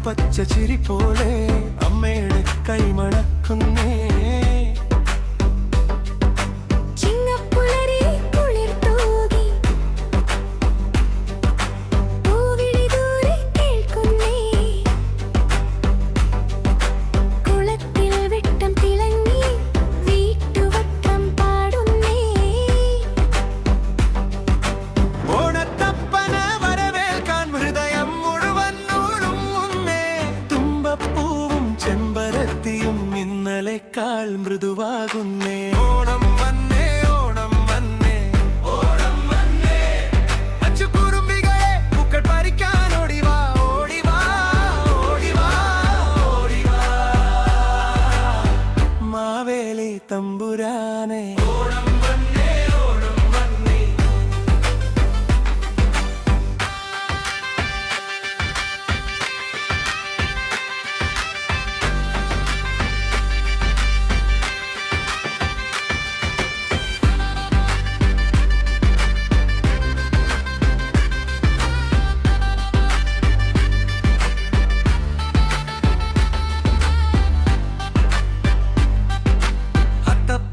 പച്ച ചിരി പോലെ അമ്മയുടെ കൈമണക്കുന്നേ. ഇന്നലേക്കാൾ മൃദുവാകുന്നേ. ഓണം വന്നേ, ഓണം വന്നേ, ഓണം വന്നേ. അച്ചുകുറുമ്പികളെ പൂക്കൾ പറിക്കാൻ ഓടിവാ, ഓടിവാ, ഓടിവാ, ഓടിവാ. മാവേലി തമ്പുരാനെ ഓണം വന്നേ, ഓണം വന്നേ.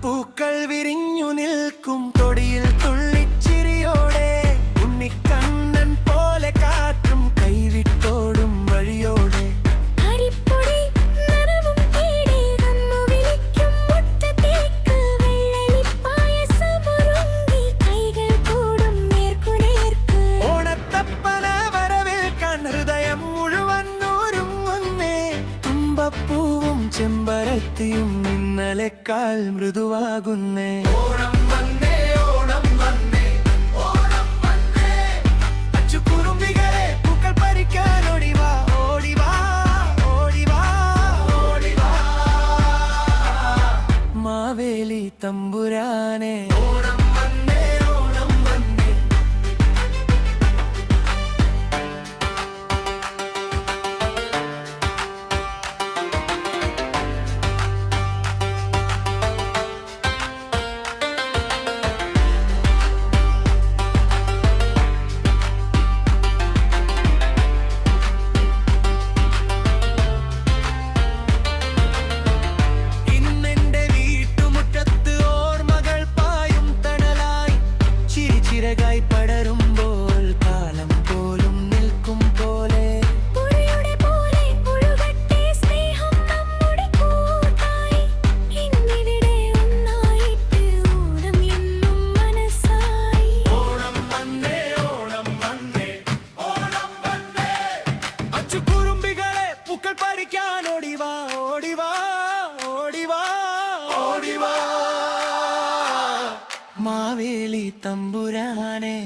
പൂക്കൾ വിരിഞ്ഞു നിൽക്കും തൊടിയിൽ തുള്ളിച്ചിരിയോടെ ഉണ്ണിക്കണ്ണൻ പോലെ കാറ്റും കൈവിട്ടോടും വഴിയോടെ. ഓണത്തപ്പന വരവേൽക്കാൻ ഹൃദയം മുഴുവൻ ഒരുങ്ങുന്നേ. തുമ്പപ്പൂവും ചെമ്പരത്തിയും ഇന്നലേക്കാൾ മൃദുവാകുന്നേ. ഓണം വന്നേ, ഓണം വന്നേ, ഓണം വന്നേ. അച്ചുകുറുമ്പികളെ പൂക്കൾ പറിക്കാൻ ഓടിവാ, ഓടിവാ, ഓടിവാ, ഓടിവാ. മാവേലി തമ്പുരാനെ ഓണം വന്നേ, ഓണം വന്നേ. ചിരകായി പടരുമ്പോൾ കാലം പോലും നിൽക്കും പോലെ സ്നേഹം നമ്മുടെ കൂട്ടായി ഇന്നിവിടെ ഒന്നായിട്ട് ഓണം എന്നും മനസ്സായി. ഓണം വന്നേ, ഓണം വന്നേ, ഓണം വന്നേ. അച്ചുകുറുമ്പികളെ പൂക്കൾ പറിക്കാൻ ഓടിവാ, ഓടിവാ, ഓടിവാ, ഓടിവാ. മാവേലി തമ്പുരാനെ